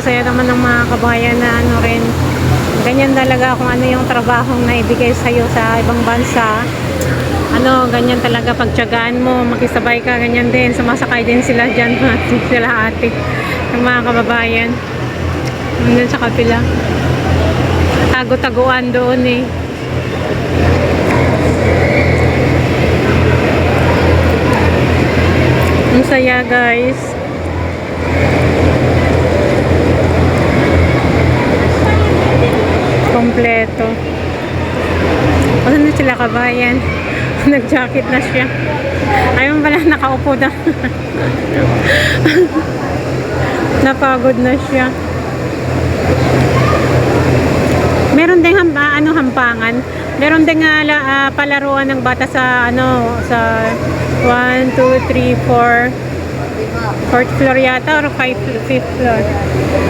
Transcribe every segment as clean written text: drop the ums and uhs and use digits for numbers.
saya naman ng mga kabayan na ano rin, ganyan talaga kung ano yung trabahong na ibigay sa'yo sa ibang bansa. Ano, ganyan talaga pagtiyagaan mo, makisabay ka, ganyan din. Sumasakay din sila dyan, sila ate, yung mga kababayan. Nandun sa kapila. Tago-taguan doon eh. Ang saya guys. Kompleto. Ano na sila kabayan? Nag-jacket na siya. Ayun pala, nakaupo na. Napagod na siya. Meron din hampangan. Meron din palaruan ng bata sa sa 1, 2, 3, 4 4th floor yata or 5th floor.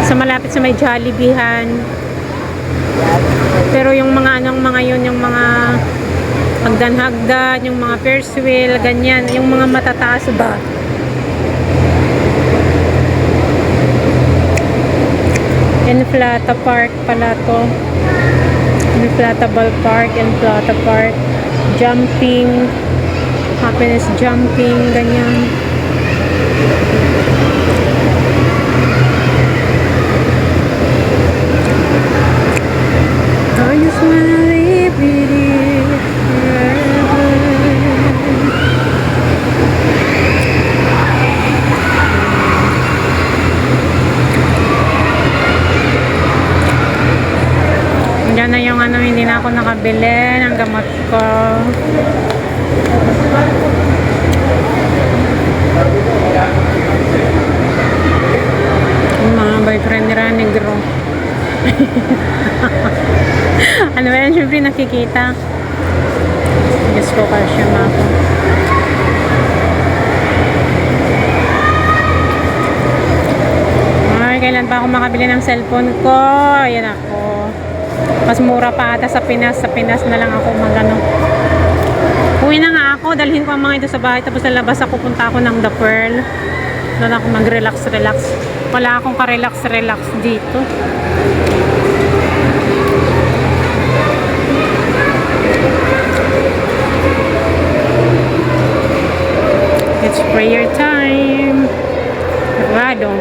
Sa malapit sa may Jollibeehan. Pero yung mga yung mga hagdan-hagdan, yung mga Ferris wheel, ganyan, yung mga matataas ba. Inflata Park pala to. Inflatable Park, Inflata Park. Jumping, happiness jumping, ganyan. I just wanna live with you forever. Diyan na yung hindi na ako nakabili ng gamot ko. Yung mga boyfriend nila negro. Ano ba yan? Siyempre nakikita. Diyos ko, calcium ako. Ay, kailan pa ako makabili ng cellphone ko? Ayan ako. Mas mura pa ata sa Pinas. Sa Pinas na lang ako uwi na nga ako. Dalhin ko ang mga ito sa bahay. Tapos sa labas ako, punta ako ng The Pearl. Doon ako mag-relax. Wala akong ka-relax dito. It's prayer time. Rado.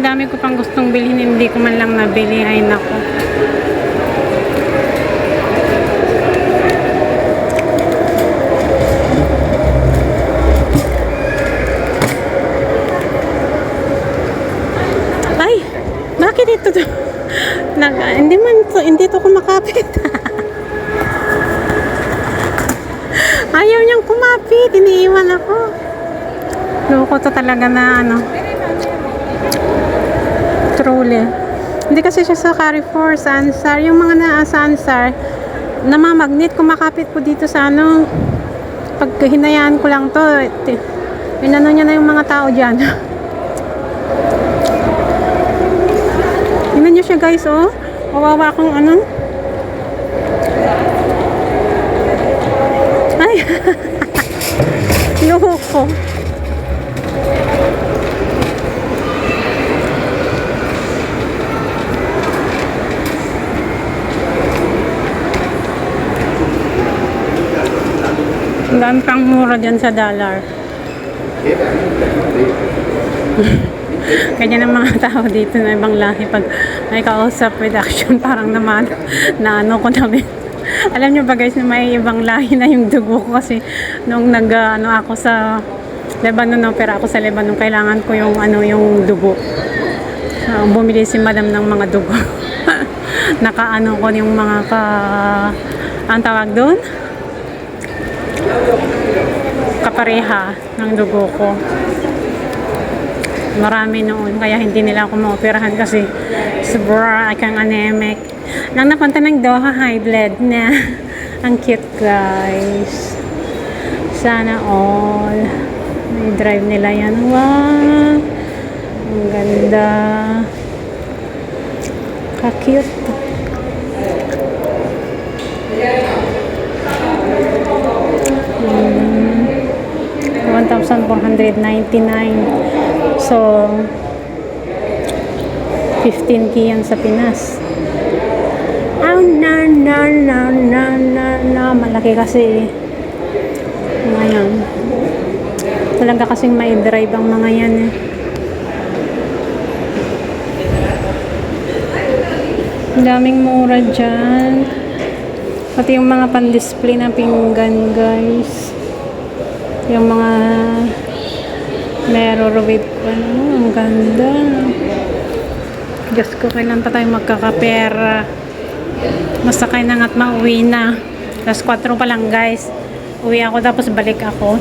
Dami ko pang gustong bilhin, hindi ko man lang nabili. Ay nako. Ay, bakit ito to? Hindi to kumakapit. Ayaw niyang kumapit, iniiwan ako. Loko to talaga na trolley. Hindi kasi siya sa Carrefour, sa Ansar. Yung mga sa Ansar, namamagnet, kumakapit po dito sa pag hinayaan ko lang to, inano niya na yung mga tao dyan. Tingnan niyo siya guys, oh. Kawawa akong Ay! Loko. Dami pang mura dyan sa dollar. Kanya ng mga tao dito na ibang lahi pag may kausap with action parang naman na ko namin. Alam nyo ba guys na may ibang lahi na yung dugo ko kasi nung ako sa Lebanon, opera ako sa Lebanon, kailangan ko yung yung dugo. Bumili si madam ng mga dugo. Nakaano ko yung mga ang tawag doon? kapareha ng dugo ko. Marami noon, kaya hindi nila ako maoperahan kasi sobra akong anemic. Nang napunta ng Doha, high blood na. Ang cute, guys. Sana all. May drive nila yan. Wow! Ang ganda. Ka-cute. Hmm. 1,499. So, 15K yan sa Pinas. Oh, no. Malaki kasi. Ngayon. Talaga kasing may drive ang mga yan eh. Ang daming mura dyan. Pati yung mga pan-display na pinggan, guys. Yung mga mirror with ano, ang ganda. Diyos ko, kailan pa tayo magkakapera? Masakay na nga't mauwi na. Alas 4 pa lang, guys. Uwi ako tapos balik ako.